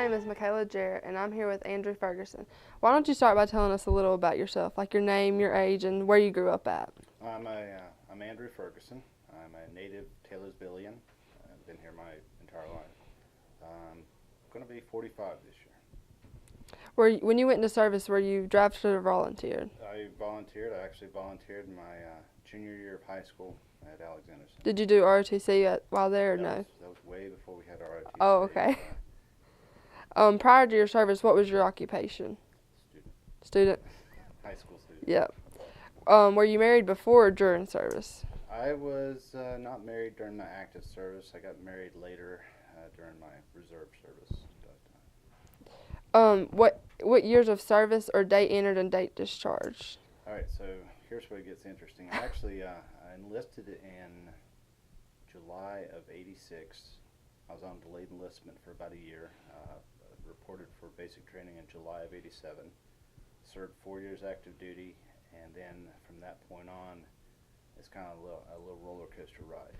name is Michaela Jarrett, and I'm here with Andrew Ferguson. Why don't you start by telling us a little about yourself, like your name, your age, and where you grew up at? I'm Andrew Ferguson. I'm a native Taylorsvillian. I've been here my entire life. I'm going to be 45 this year. When you went into service, were you drafted or volunteered? I volunteered. I actually volunteered in my junior year of high school at Alexander. Did you do ROTC while there or no? That was way before we had ROTC. Oh, okay. Prior to your service, what was your occupation? Student? High school student. Yep. Were you married before or during service? I was not married during my active service. I got married later during my reserve service. What years of service or date entered and date discharged? All right, so here's where it gets interesting. Actually, I enlisted in July of '86. I was on delayed enlistment for about a year. Reported for basic training in July of '87. Served 4 years active duty, and then from that point on, it's kind of a little roller coaster ride.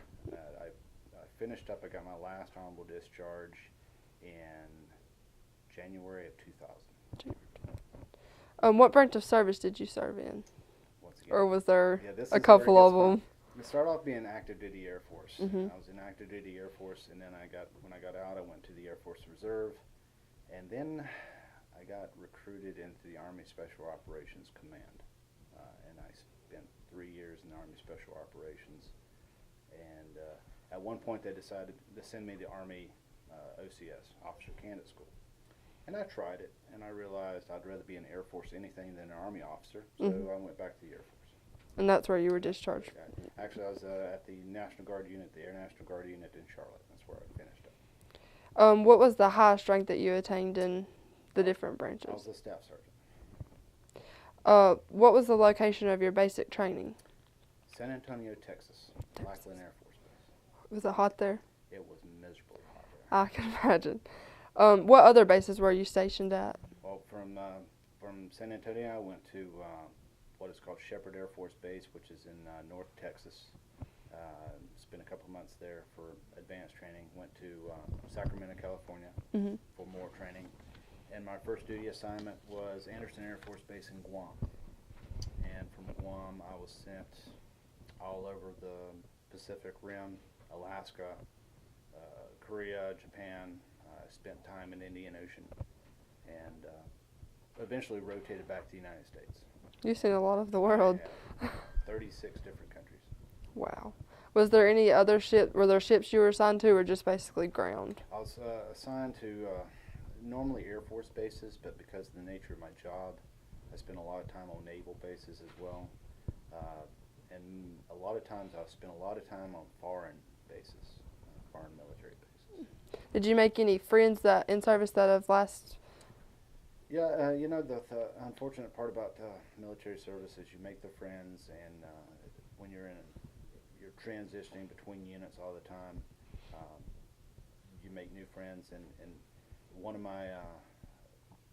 I finished up. I got my last honorable discharge in January of 2000. What branch of service did you serve in? Once again, or was there this a is couple where it of gets fun. them? We started off being active duty Air Force. Mhm. I was in active duty Air Force, and then when I got out, I went to the Air Force Reserve, and then I got recruited into the Army Special Operations Command, and I spent 3 years in the Army Special Operations. And at one point, they decided to send me to Army OCS, Officer Candidate School. And I tried it, and I realized I'd rather be in the Air Force anything than an Army officer, so I went back to the Air Force. And that's where you were discharged? Actually, I was at the National Guard Unit, the Air National Guard Unit in Charlotte. That's where I finished up. What was the highest rank that you attained in the different branches? I was a staff sergeant. What was the location of your basic training? San Antonio, Texas. Lackland Air Force Base. Was it hot there? It was miserably hot there. I can imagine. What other bases were you stationed at? Well, from San Antonio, I went to what is called Shepherd Air Force Base, which is in North Texas. Spent a couple months there for advanced training. Went to Sacramento, California for more training. And my first duty assignment was Anderson Air Force Base in Guam. And from Guam, I was sent all over the Pacific Rim, Alaska, Korea, Japan. Spent time in the Indian Ocean, and eventually rotated back to the United States. You've seen a lot of the world. 36 different countries. Wow. Was there any other were there ships you were assigned to, or just basically ground? I was assigned to normally Air Force bases, but because of the nature of my job, I spent a lot of time on naval bases as well. And a lot of times I spent a lot of time on foreign bases, foreign military bases. Did you make any friends in service that have lasted? Yeah, you know, the unfortunate part about military service is you make the friends, and when you're transitioning between units all the time, you make new friends, and one of my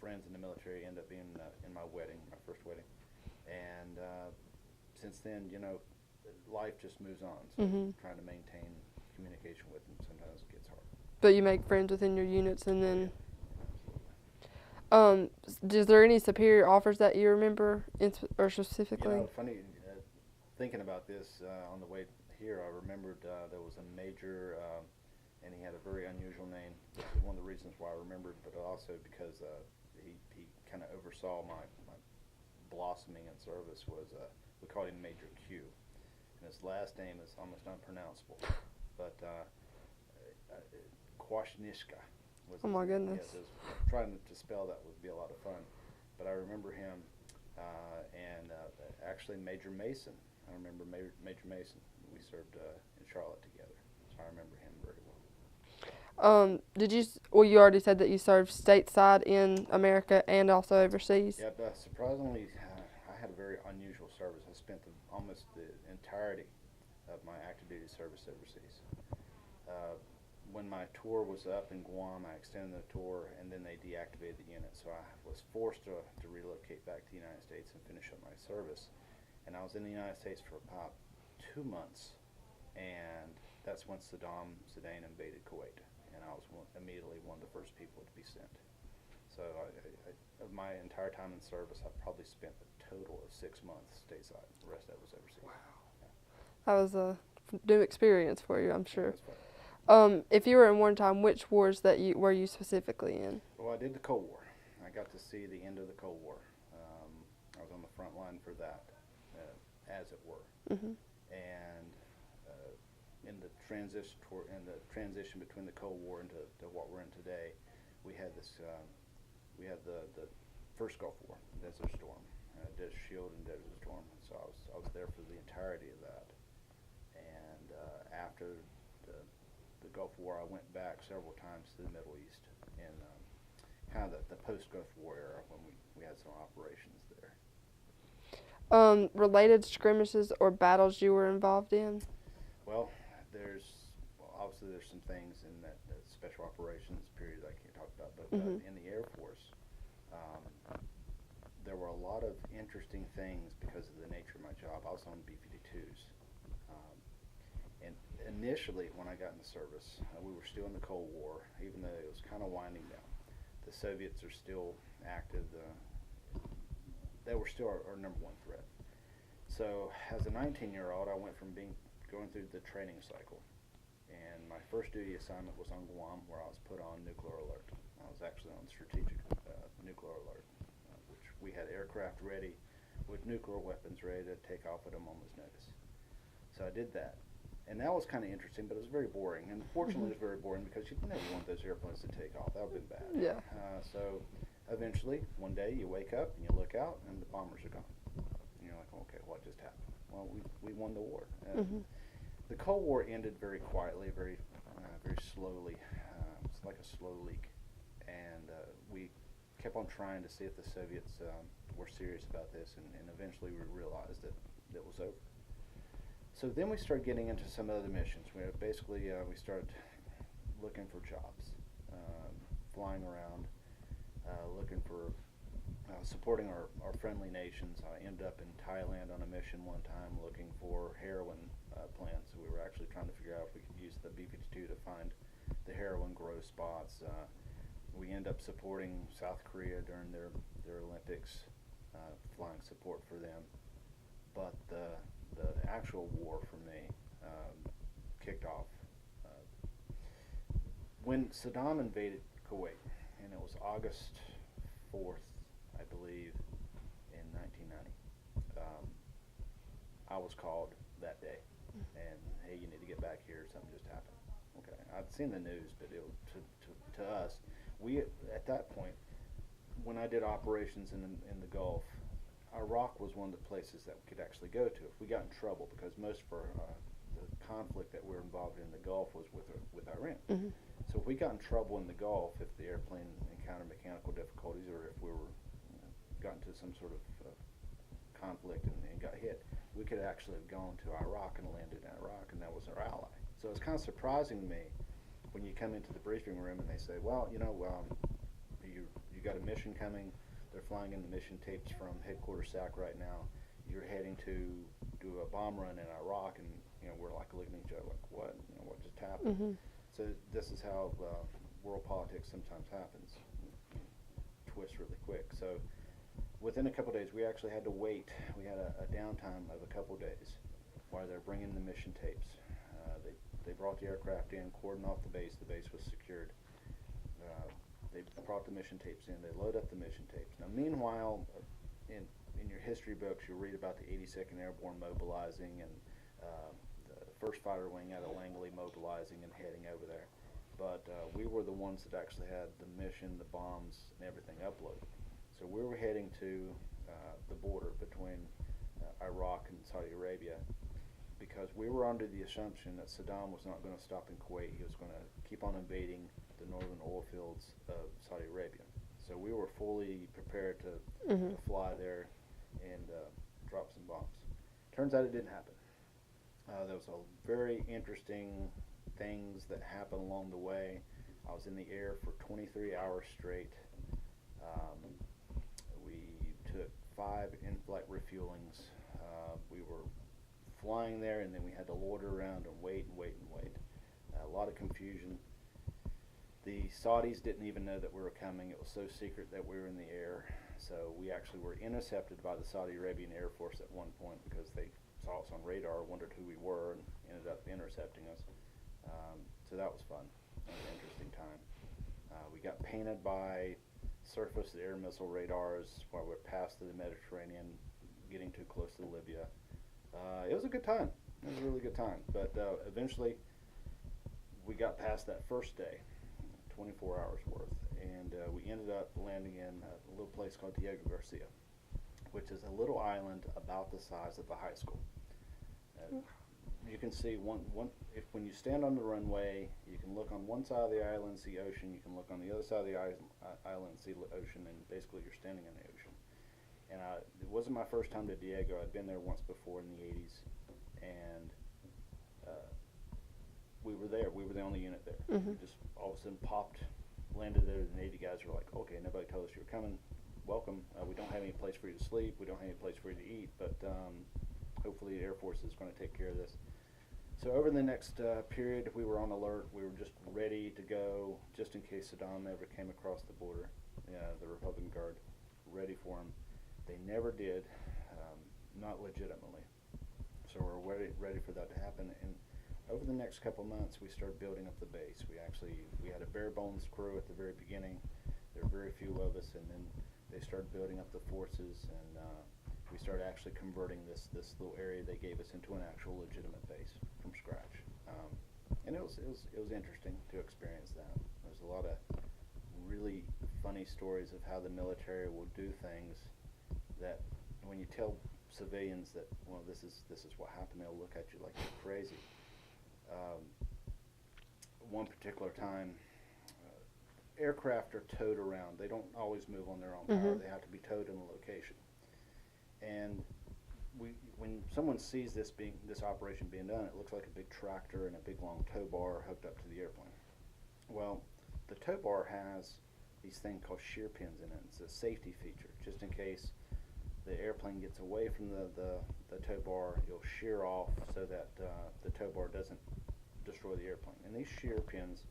friends in the military ended up being in my wedding, my first wedding, and since then, you know, life just moves on, so trying to maintain communication with them sometimes gets hard. But you make friends within your units, and then is there any superior offers that you remember or specifically? You know, funny, thinking about this on the way here, I remembered there was a major, and he had a very unusual name. This is one of the reasons why I remembered, but also because he kind of oversaw my blossoming in service. We called him Major Q, and his last name is almost unpronounceable, but Kwasniewska. Oh my goodness. Yes, trying to spell that would be a lot of fun. But I remember him, and actually Major Mason. I remember Major Mason. We served in Charlotte together, so I remember him very well. You already said that you served stateside in America and also overseas? Yeah, but surprisingly, I had a very unusual service. I spent almost the entirety of my active duty service overseas. When my tour was up in Guam, I extended the tour, and then they deactivated the unit. So I was forced to relocate back to the United States and finish up my service. And I was in the United States for about 2 months, and that's when Saddam Hussein invaded Kuwait. and I was immediately one of the first people to be sent. So of my entire time in service, I probably spent a total of 6 months stateside. The rest of it was overseas. Wow. That was a new experience for you, I'm sure. Yeah, If you were in wartime, which wars were you specifically in? well, I did the Cold War. I got to see the end of the Cold War. I was on the front line for that, as it were. Mm-hmm. And in the transition between the Cold War and to what we're in today, we had this. We had the first Gulf War, Desert Storm, Desert Shield, and Desert Storm. So I was there for the entirety of that. And after the Gulf War, I went back several times to the Middle East in kind of the post-Gulf War era when we had some operations there. Related skirmishes or battles you were involved in? Well, obviously there's some things in that special operations period I can't talk about, but in the Air Force, there were a lot of interesting things because of the nature of my job. I was on B-52s. And initially, when I got in the service, we were still in the Cold War, even though it was kind of winding down. The Soviets are still active. They were still our number one threat. So as a 19-year-old, I went from going through the training cycle. And my first duty assignment was on Guam, where I was put on nuclear alert. I was actually on strategic nuclear alert, which we had aircraft ready with nuclear weapons ready to take off at a moment's notice. So I did that. And that was kind of interesting, but it was very boring. And fortunately, it was very boring because you never want those airplanes to take off. That would have been bad. Yeah. So eventually, one day, you wake up and you look out, and the bombers are gone. And you're like, okay, what just happened? Well, we won the war. The Cold War ended very quietly, very slowly. It's like a slow leak. And we kept on trying to see if the Soviets were serious about this, and eventually we realized that it was over. So then we started getting into some other missions. We started looking for jobs, flying around, looking for supporting our friendly nations. I ended up in Thailand on a mission one time looking for heroin plants. We were actually trying to figure out if we could use the B-52 to find the heroin grow spots. We ended up supporting South Korea during their Olympics, flying support for them. But the actual war for me kicked off when Saddam invaded Kuwait, and it was August 4th, I believe, in 1990. I was called that day, and hey, you need to get back here. Something just happened. Okay, I'd seen the news, but to us, we at that point, when I did operations in the Gulf, Iraq was one of the places that we could actually go to if we got in trouble, because most of the conflict that we were involved in the Gulf was with Iran. Mm-hmm. So if we got in trouble in the Gulf, if the airplane encountered mechanical difficulties, or if we were got into some sort of conflict and got hit, we could actually have gone to Iraq and landed in Iraq, and that was our ally. So it's kind of surprising to me when you come into the briefing room and they say, well, you got a mission coming. They're flying in the mission tapes from headquarters SAC right now. You're heading to do a bomb run in Iraq, and we're like looking at each other like, what? What just happened? Mm-hmm. So this is how world politics sometimes happens. Twists really quick. So within a couple of days, we actually had to wait. We had a downtime of a couple of days while they're bringing the mission tapes. They brought the aircraft in, cordoned off the base. The base was secured. They brought the mission tapes in. They load up the mission tapes. Now, meanwhile, in your history books, you'll read about the 82nd Airborne mobilizing and the 1st Fighter Wing out of Langley mobilizing and heading over there. But we were the ones that actually had the mission, the bombs, and everything uploaded. So we were heading to the border between Iraq and Saudi Arabia, because we were under the assumption that Saddam was not going to stop in Kuwait. He was going to keep on invading the northern oil fields of Saudi Arabia. So we were fully prepared to fly there and drop some bombs. Turns out it didn't happen. There was a very interesting things that happened along the way. I was in the air for 23 hours straight. We took 5 in-flight refuelings. We were flying there, and then we had to loiter around and wait. A lot of confusion. The Saudis didn't even know that we were coming. It was so secret that we were in the air. So we actually were intercepted by the Saudi Arabian Air Force at one point because they saw us on radar, wondered who we were, and ended up intercepting us. So that was fun. That was an interesting time. We got painted by surface air missile radars while we're past the Mediterranean, getting too close to Libya. It was a good time. It was a really good time. But eventually, we got past that first day, 24 hours worth, and we ended up landing in a little place called Diego Garcia, which is a little island about the size of a high school. You can see when you stand on the runway, you can look on one side of the island and see ocean. You can look on the other side of the island and see ocean, and basically you're standing in the ocean. And it wasn't my first time to Diego. I'd been there once before in the 80s, and we were there. We were the only unit there. Mm-hmm. We just all of a sudden landed there. The Navy guys were like, "Okay, nobody told us you were coming. Welcome. We don't have any place for you to sleep. We don't have any place for you to eat, but hopefully the Air Force is going to take care of this." So over the next period, we were on alert. We were just ready to go, just in case Saddam ever came across the border. The Republican Guard, ready for him. They never did, not legitimately. So we're ready for that to happen. And over the next couple months, we started building up the base. We had a bare bones crew at the very beginning. There were very few of us, and then they started building up the forces, and we started actually converting this little area they gave us into an actual legitimate base from scratch. And it was interesting to experience that. There's a lot of really funny stories of how the military will do things that when you tell civilians that, well, this is what happened, they'll look at you like you're crazy. One particular time, aircraft are towed around. They don't always move on their own power. Mm-hmm. They have to be towed in a location. And when someone sees this operation being done, it looks like a big tractor and a big long tow bar hooked up to the airplane. Well, the tow bar has these things called shear pins in it. It's a safety feature, just in case the airplane gets away from the tow bar, it'll shear off so that the tow bar doesn't destroy the airplane. And these shear pins,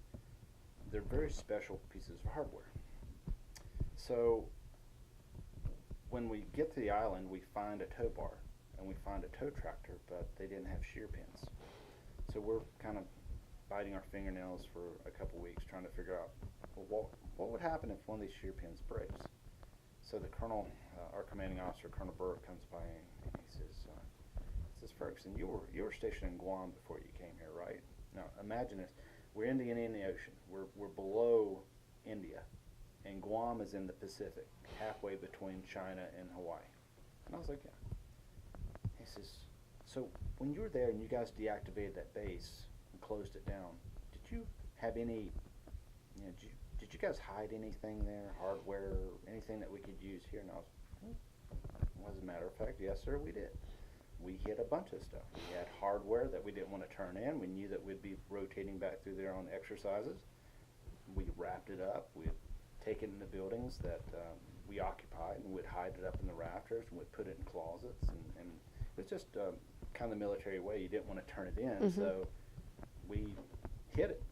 they're very special pieces of hardware. So when we get to the island, we find a tow bar and we find a tow tractor, but they didn't have shear pins. So we're kind of biting our fingernails for a couple weeks trying to figure out, well, what would happen if one of these shear pins breaks? So the colonel, our commanding officer, Colonel Burke, comes by and he says, Ferguson, you were stationed in Guam before you came here, right? Now imagine this: we're in the Indian Ocean. We're below India, and Guam is in the Pacific, halfway between China and Hawaii. And I was like, yeah. He says, so when you were there and you guys deactivated that base and closed it down, did you have any, did you guys hide anything there, hardware, anything that we could use here? And I was, as a matter of fact, yes, sir, we did. We hid a bunch of stuff. We had hardware that we didn't want to turn in. We knew that we'd be rotating back through there on exercises. We wrapped it up. We'd take it in the buildings that we occupied, and we'd hide it up in the rafters, and we'd put it in closets. And it was just kind of the military way. You didn't want to turn it in, so we hid it.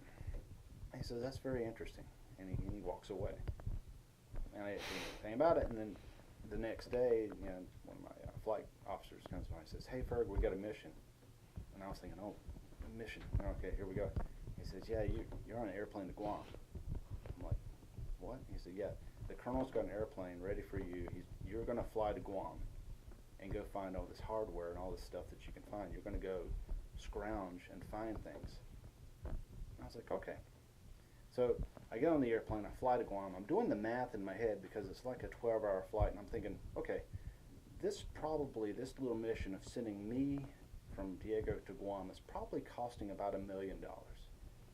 He says, that's very interesting. And he walks away. And I didn't think anything about it. And then the next day, one of my flight officers comes by and says, hey, Ferg, we got a mission. And I was thinking, oh, a mission. Okay, here we go. He says, yeah, you're on an airplane to Guam. I'm like, what? He said, yeah, the colonel's got an airplane ready for you. You're going to fly to Guam and go find all this hardware and all this stuff that you can find. You're going to go scrounge and find things. And I was like, okay. So I get on the airplane, I fly to Guam. I'm doing the math in my head because it's like a 12-hour flight, and I'm thinking, okay, this little mission of sending me from Diego to Guam is probably costing about $1 million.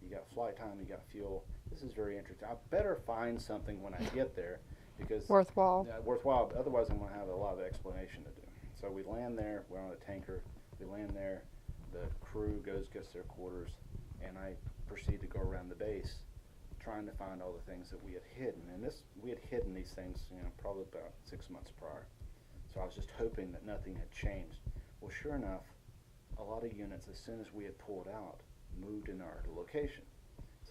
You got flight time, you got fuel. This is very interesting. I better find something when I get there because worthwhile. Worthwhile. Otherwise, I'm going to have a lot of explanation to do. So we land there. We're on a tanker. We land there. The crew gets their quarters, and I proceed to go around the base, trying to find all the things that we had hidden. And we had hidden these things, probably about 6 months prior. So I was just hoping that nothing had changed. Well, sure enough, a lot of units, as soon as we had pulled out, moved in our location.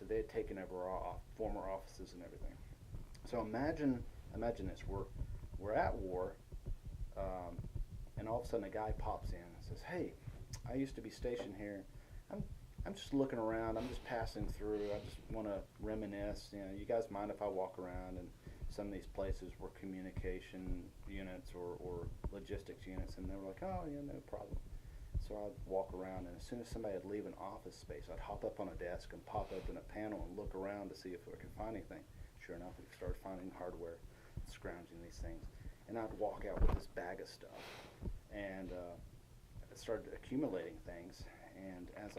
So they had taken over our former offices and everything. So imagine this: we're at war, and all of a sudden a guy pops in and says, "Hey, I used to be stationed here. I'm just looking around. I'm just passing through. I just want to reminisce. You know, you guys mind if I walk around?" And some of these places were communication units or logistics units, and they were like, "Oh, yeah, no problem." So I'd walk around, and as soon as somebody would leave an office space, I'd hop up on a desk and pop open a panel and look around to see if I could find anything. Sure enough, we started finding hardware, scrounging these things, and I'd walk out with this bag of stuff, and I started accumulating things. And as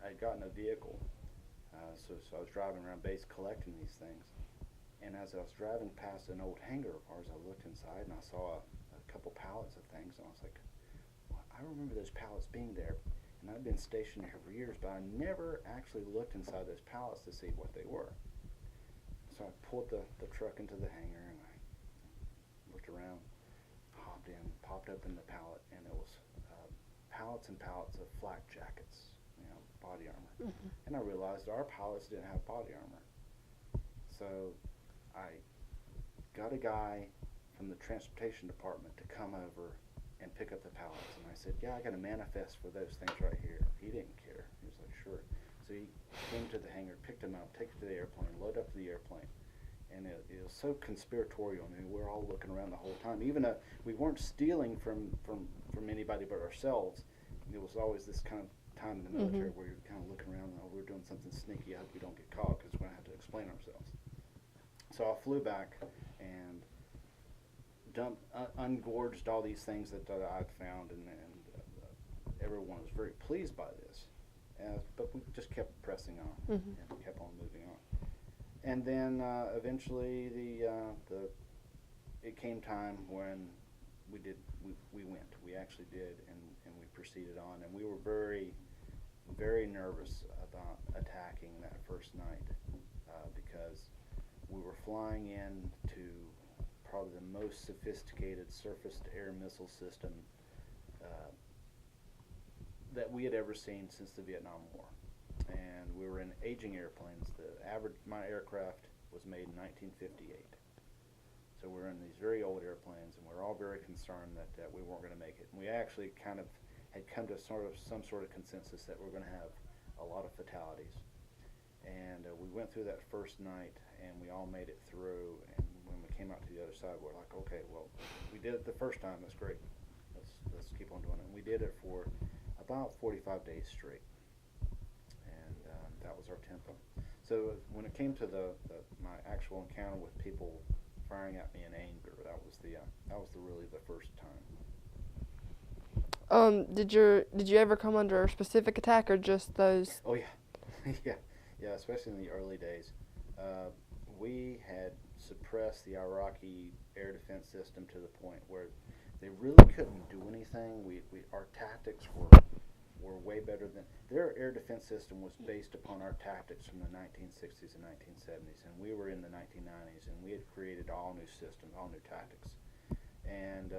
I'd gotten a vehicle, so I was driving around base collecting these things. And as I was driving past an old hangar of ours, I looked inside and I saw a couple pallets of things, and I was like, well, I remember those pallets being there, and I'd been stationed here for years, but I never actually looked inside those pallets to see what they were. So I pulled the truck into the hangar, and I looked around, hopped in, popped open the pallet, and it was pallets and pallets of flak jackets, you know, body armor. Mm-hmm. And I realized our pilots didn't have body armor. So I got a guy from the transportation department to come over and pick up the pallets. And I said, "Yeah, I got a manifest for those things right here." He didn't care. He was like, "Sure." So he came to the hangar, picked them up, take it to the airplane, load up to the airplane. And it was so conspiratorial. I mean, we're all looking around the whole time. Even though we weren't stealing from anybody but ourselves, it was always this kind of time in the military where you're kind of looking around and, "Oh, we're doing something sneaky. I hope we don't get caught because we're going to have to explain ourselves." So I flew back and ungorged all these things that I'd found, and everyone was very pleased by this. But we just kept pressing on and kept on moving on. And then eventually it came time when we went. We actually did, and we proceeded on. And we were very, very nervous about attacking that first night because we were flying into probably the most sophisticated surface-to-air missile system that we had ever seen since the Vietnam War. And we were in aging airplanes. My aircraft was made in 1958. So we're in these very old airplanes, and we're all very concerned that we weren't going to make it. And we actually kind of had come to some sort of consensus that we're going to have a lot of fatalities. And we went through that first night, and we all made it through. And when we came out to the other side, we're like, "Okay, well, we did it the first time. That's great. Let's keep on doing it." And we did it for about 45 days straight. That was our tempo. So when it came to my actual encounter with people firing at me in anger, that was really the first time. Did you ever come under a specific attack or just those? Oh yeah, yeah. Especially in the early days, we had suppressed the Iraqi air defense system to the point where they really couldn't do anything. Our tactics were way better than their air defense system was based upon our tactics from the 1960s and 1970s, and we were in the 1990s, and we had created all new systems, all new tactics, and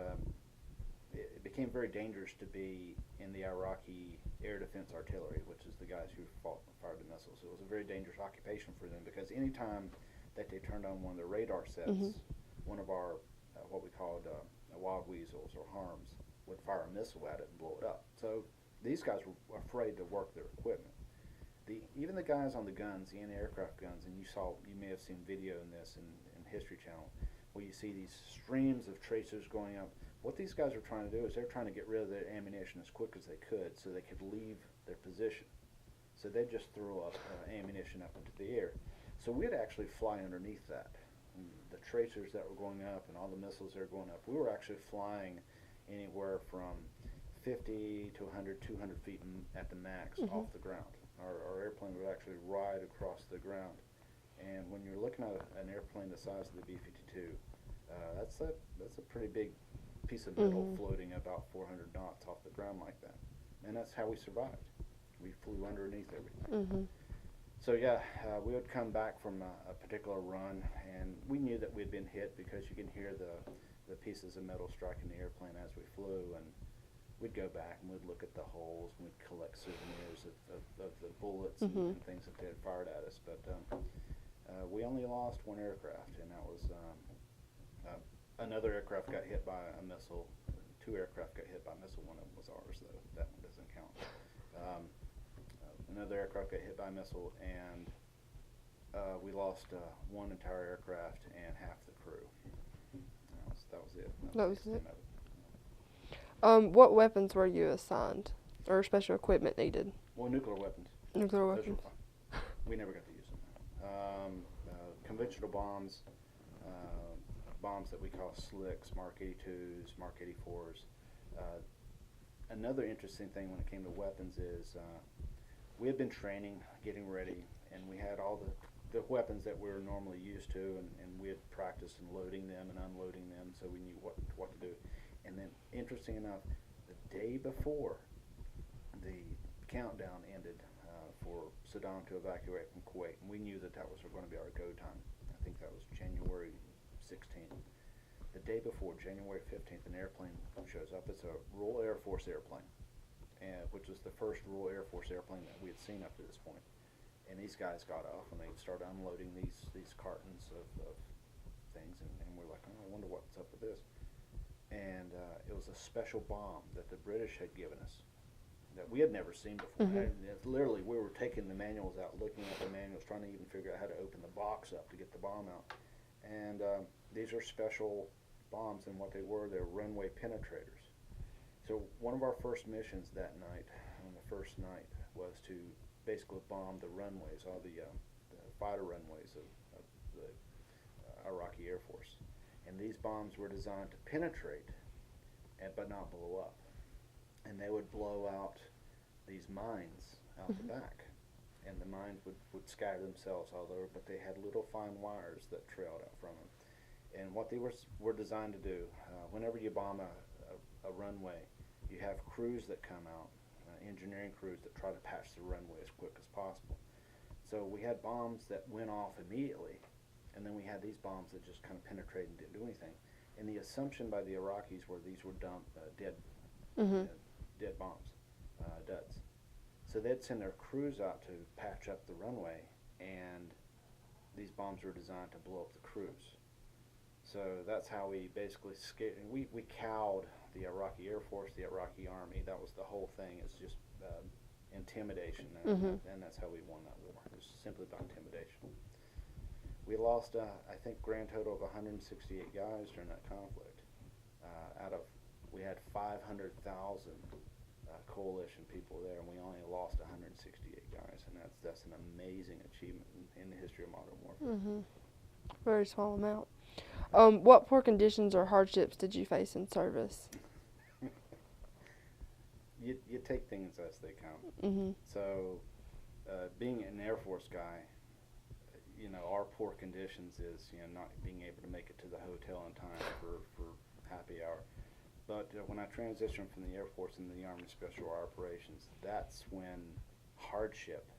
it became very dangerous to be in the Iraqi air defense artillery, which is the guys who fired the missiles. It was a very dangerous occupation for them because any time that they turned on one of their radar sets, one of our what we called wild weasels or harms would fire a missile at it and blow it up. So these guys were afraid to work their equipment. Even the guys on the guns, the anti-aircraft guns, and you may have seen video in this in History Channel, where you see these streams of tracers going up. What these guys are trying to do is they're trying to get rid of their ammunition as quick as they could so they could leave their position. So they just threw up ammunition up into the air. So we'd actually fly underneath that. And the tracers that were going up and all the missiles that were going up, we were actually flying anywhere from 50 to 100, 200 feet at the max off the ground. Our airplane would actually ride across the ground. And when you're looking at an airplane the size of the B-52, that's a pretty big piece of metal floating about 400 knots off the ground like that. And that's how we survived. We flew underneath everything. So yeah, we would come back from a particular run, and we knew that we'd been hit because you can hear the pieces of metal striking the airplane as we flew, and we'd go back and we'd look at the holes and we'd collect souvenirs of the bullets Mhm. and things that they had fired at us. But we only lost one aircraft, and that was another aircraft got hit by a missile. Two aircraft got hit by a missile. One of them was ours, though. That one doesn't count. Another aircraft got hit by a missile, and we lost one entire aircraft and half the crew. That was it. That was the it. extent of it. What weapons were you assigned, or special equipment needed? Well, nuclear weapons. Nuclear Those weapons. were fine. We never got to use them. Conventional bombs, bombs that we call slicks, Mark 82s, Mark 84s. Another interesting thing when it came to weapons is we had been training, getting ready, and we had all the weapons that we were normally used to, and we had practiced in loading them and unloading them, so we knew what to do. And then, interesting enough, the day before the countdown ended for Saddam to evacuate from Kuwait, and we knew that was going to be our go time. I think that was January 16th. The day before, January 15th, an airplane shows up. It's a Royal Air Force airplane, which was the first Royal Air Force airplane that we had seen up to this point. And these guys got off and they started unloading these cartons of things, and we're like, oh, I wonder what's up with this. And it was a special bomb that the British had given us that we had never seen before. Mhm. And literally, we were taking the manuals out, looking at the manuals, trying to even figure out how to open the box up to get the bomb out. And these are special bombs, and what they were runway penetrators. So one of our first missions that night, on the first night, was to basically bomb the runways, all the fighter runways of the Iraqi Air Force. And these bombs were designed to penetrate, but not blow up. And they would blow out these mines out the back. And the mines would scatter themselves all over, but they had little fine wires that trailed out from them. And what they were designed to do, whenever you bomb a runway, you have crews that come out, engineering crews that try to patch the runway as quick as possible. So we had bombs that went off immediately, and then we had these bombs that just kind of penetrated and didn't do anything. And the assumption by the Iraqis were these were dead bombs, duds. So they'd send their crews out to patch up the runway, and these bombs were designed to blow up the crews. So that's how we basically scared. We cowed the Iraqi Air Force, the Iraqi Army. That was the whole thing. It's just intimidation, and that's how we won that war. It was simply about intimidation. We lost, I think, grand total of 168 guys during that conflict. We had 500,000 coalition people there, and we only lost 168 guys, and that's an amazing achievement in the history of modern warfare. Very small amount. What poor conditions or hardships did you face in service? You take things as they come. So, being an Air Force guy, our poor conditions is not being able to make it to the hotel in time for happy hour. But when I transitioned from the Air Force into the Army Special Operations, that's when hardship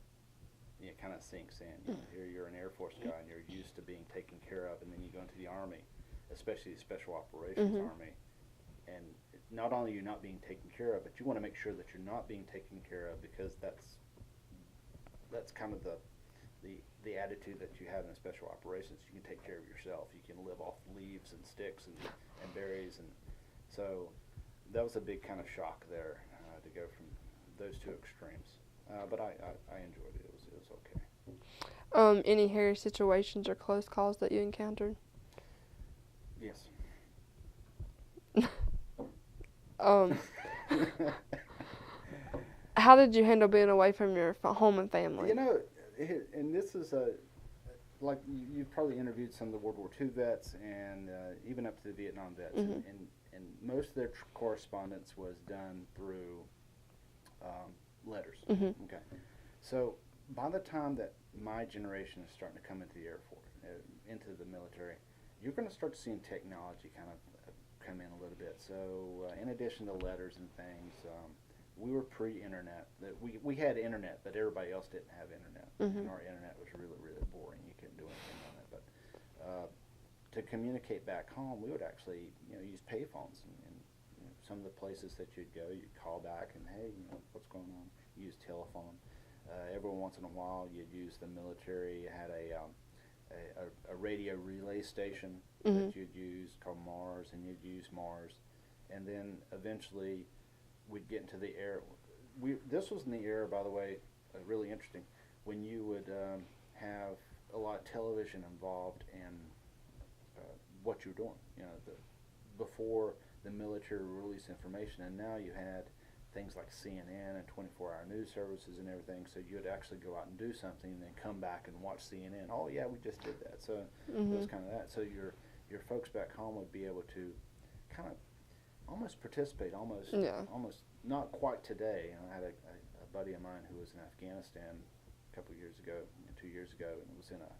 kind of sinks in. Here you're an Air Force guy and you're used to being taken care of, and then you go into the Army, especially the Special Operations Army, and not only are you not being taken care of, but you want to make sure that you're not being taken care of, because that's kind of the attitude that you have in Special Operations. You can take care of yourself. You can live off leaves and sticks and berries, and so that was a big kind of shock there to go from those two extremes. But I enjoyed it. It was okay. Any hairy situations or close calls that you encountered? Yes. How did you handle being away from your home and family? And this is like you've probably interviewed some of the World War II vets and even up to the Vietnam vets, and most of their correspondence was done through letters. Okay, so by the time that my generation is starting to come into the Air Force, into the military, you're going to start seeing technology kind of come in a little bit. So in addition to letters and things, we were pre-internet. We had internet, but everybody else didn't have internet. And our internet was really, really boring. You couldn't do anything on it. But to communicate back home, we would actually use payphones and some of the places that you'd go, you'd call back and, hey, what's going on? Use telephone. Every once in a while, you'd use the military. You had a radio relay station that you'd use called Mars, and you'd use Mars. And then eventually we'd get into the air. This was in the era, by the way, really interesting, when you would have a lot of television involved in what you're doing. Before the military released information, and now you had things like CNN and 24-hour news services and everything, so you'd actually go out and do something and then come back and watch CNN. Oh yeah, we just did that. So it was kind of that. So your folks back home would be able to kind of almost participate, almost not quite today. I had a buddy of mine who was in Afghanistan a couple of years ago, 2 years ago, and was in a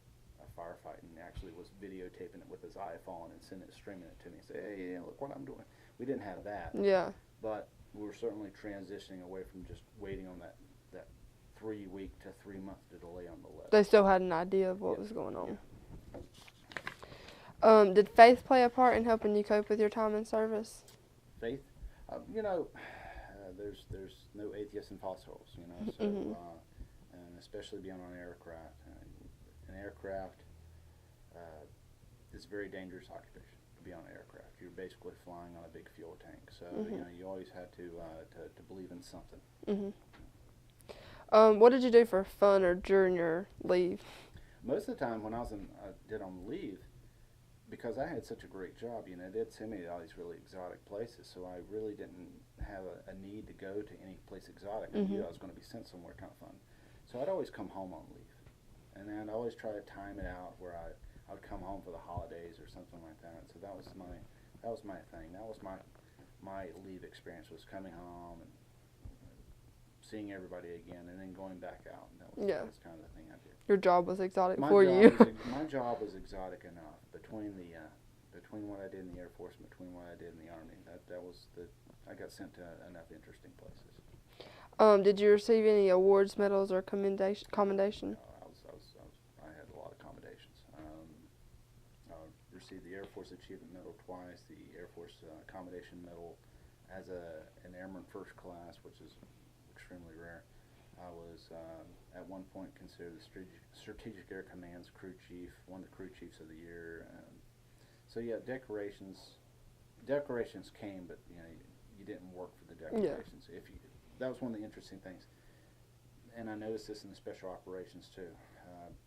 firefight and actually was videotaping it with his iPhone and sending it, streaming it to me and say, hey, look what I'm doing. We didn't have that. Yeah. But we were certainly transitioning away from just waiting on that 3 week to 3 month delay on the letter. They still had an idea of what was going on. Yeah. Did faith play a part in helping you cope with your time in service? Faith? There's no atheists in foxholes, so, and especially being on an aircraft. An aircraft is a very dangerous occupation to be on an aircraft. You're basically flying on a big fuel tank, so you always had to believe in something. What did you do for fun or during your leave? Most of the time when I did on leave, because I had such a great job, they'd send me to all these really exotic places, so I really didn't have a need to go to any place exotic. I knew I was going to be sent somewhere kind of fun. So I'd always come home on leave. And then I'd always try to time it out where I would come home for the holidays or something like that. So that was my thing. That was my leave experience, was coming home and seeing everybody again and then going back out. And that was kind of the thing I did. Your job was exotic My job was exotic enough between what I did in the Air Force and between what I did in the Army. I got sent to enough interesting places. Did you receive any awards, medals, or commendation? I had a lot of commendations. I received the Air Force Achievement Medal twice, the Air Force Commendation Medal as an Airman First Class, which is extremely rare. I was at one point considered the Strategic Air Command's crew chief, one of the crew chiefs of the year. So yeah, decorations came, but you didn't work for the decorations. Yeah. That was one of the interesting things, and I noticed this in the special operations too.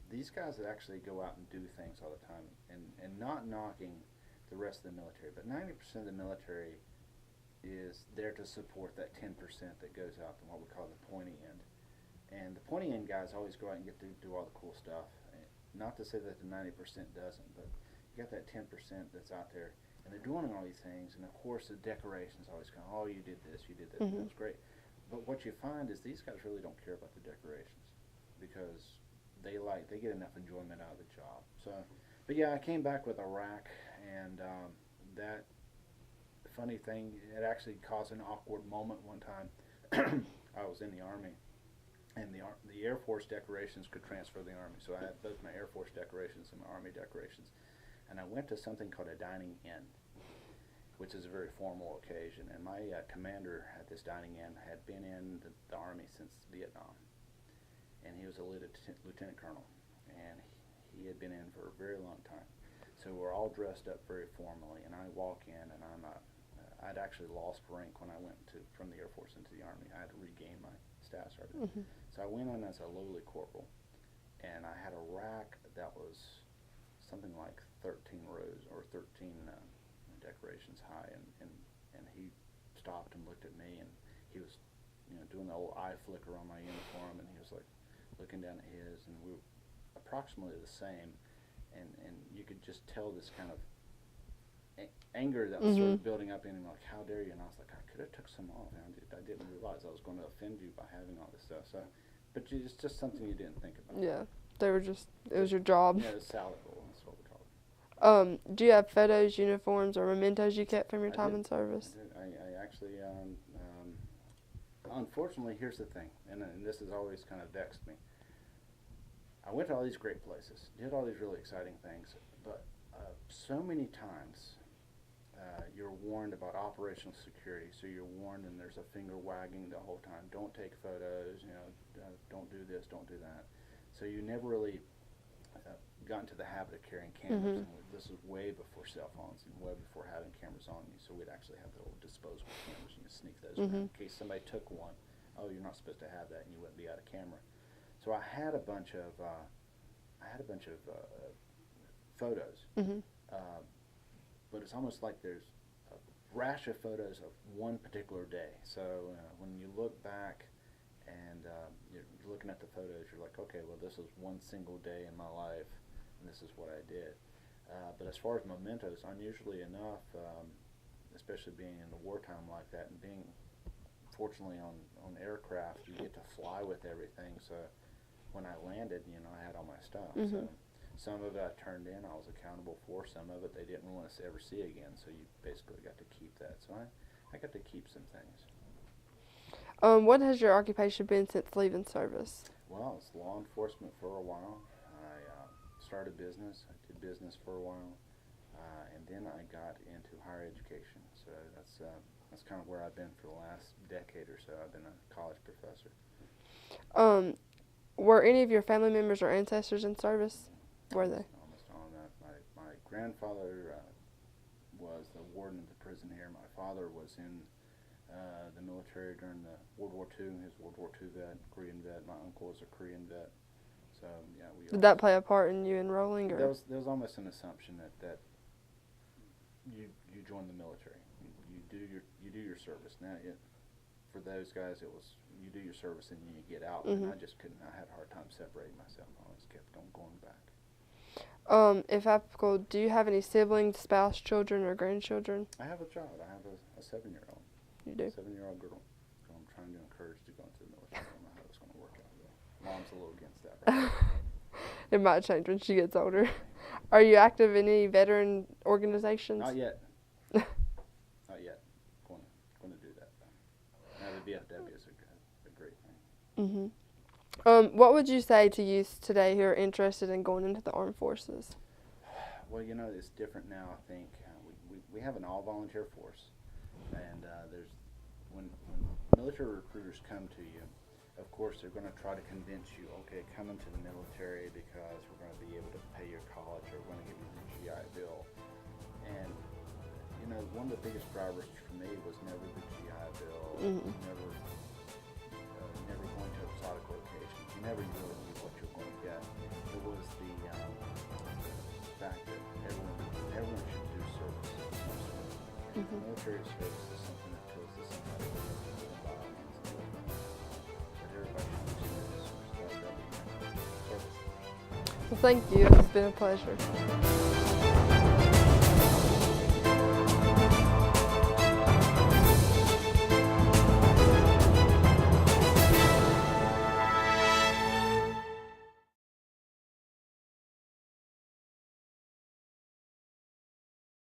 These guys that actually go out and do things all the time, and not knocking the rest of the military, but 90% of the military is there to support that 10% that goes out to what we call the pointy end. And the pointy end guys always go out and get to do all the cool stuff. Not to say that the 90% doesn't, but you got that 10% that's out there, and they're doing all these things. And of course, the decorations always come. Oh, you did this, you did that. That was great. But what you find is these guys really don't care about the decorations because they get enough enjoyment out of the job. So, but yeah, I came back with Iraq, and that funny thing, it actually caused an awkward moment one time. I was in the Army, and the Air Force decorations could transfer to the Army. So I had both my Air Force decorations and my Army decorations. And I went to something called a dining in, which is a very formal occasion. And my commander at this dining in had been in the Army since Vietnam. And he was a lieutenant colonel. And he had been in for a very long time. So we're all dressed up very formally. And I walk in, and I'd actually lost rank when I went from the Air Force into the Army. I had to regain my status sergeant. So I went in as a lowly corporal, and I had a rack that was something like 13 rows or 13 decorations high, and he stopped and looked at me, and he was doing the old eye flicker on my uniform, and he was like looking down at his, and we were approximately the same, and you could just tell this kind of anger that was sort of building up in him, like, how dare you? And I was like, I could have took some off. I didn't realize I was going to offend you by having all this stuff. So, but it's just something you didn't think about. Yeah, it was your job. Yeah, it was salvageable. That's what we call it. Do you have photos, uniforms, or mementos you kept from your time in service? I actually, unfortunately, here's the thing, and this has always kind of vexed me. I went to all these great places, did all these really exciting things, but so many times you're warned about operational security. So you're warned, and there's a finger wagging the whole time. Don't take photos. Don't do this. Don't do that. So you never really got into the habit of carrying cameras. And this is way before cell phones and way before having cameras on you. So we'd actually have the old disposable cameras. You could sneak those around in case somebody took one. Oh, you're not supposed to have that, and you wouldn't be out of camera. So I had a bunch of photos, but it's almost like there's a rash of photos of one particular day. So when you look back and you're looking at the photos, you're like, okay, well, this is one single day in my life, and this is what I did. But as far as mementos, unusually enough, especially being in the wartime like that, and being fortunately on aircraft, you get to fly with everything. So when I landed, I had all my stuff. So some of it I turned in, I was accountable for. Some of it they didn't want us to ever see again. So you basically got to keep that. So I got to keep some things. What has your occupation been since leaving service? Well, it's law enforcement for a while. I started business. I did business for a while, and then I got into higher education. So that's kind of where I've been for the last decade or so. I've been a college professor. Were any of your family members or ancestors in service? Were they? Almost all of that. My grandfather was the warden of the prison here. My father was in the military during the World War II. He was a World War II vet, Korean vet. My uncle was a Korean vet. So yeah, Did that play a part in you enrolling? Or? There was almost an assumption that you join the military. You do your service. Now for those guys, it was you do your service and you get out. And I just couldn't. I had a hard time separating myself. I always kept on going back. If applicable, do you have any siblings, spouse, children, or grandchildren? I have a child. I have a 7-year-old. You do? 7-year-old girl. So I'm trying to encourage to go into the military. I don't know how it's going to work out. Mom's a little against that. Right? It might change when she gets older. Are you active in any veteran organizations? Not yet. Not yet. Going to do that. Now the VFW is a great thing. What would you say to youth today who are interested in going into the armed forces? Well, it's different now. I think we have an all-volunteer force, and when military recruiters come to you, of course they're going to try to convince you, okay, come into the military because we're going to be able to pay your college, or we're going to give you the GI Bill. And one of the biggest drivers for me was never the GI Bill, never going to exotic locations. You never really knew what you're going to get. It was the fact that everyone should do service. And the military service is something that kills the somebody with violence and whatnot. But everybody should do service. So that'd be my service. Well, thank you. It's been a pleasure.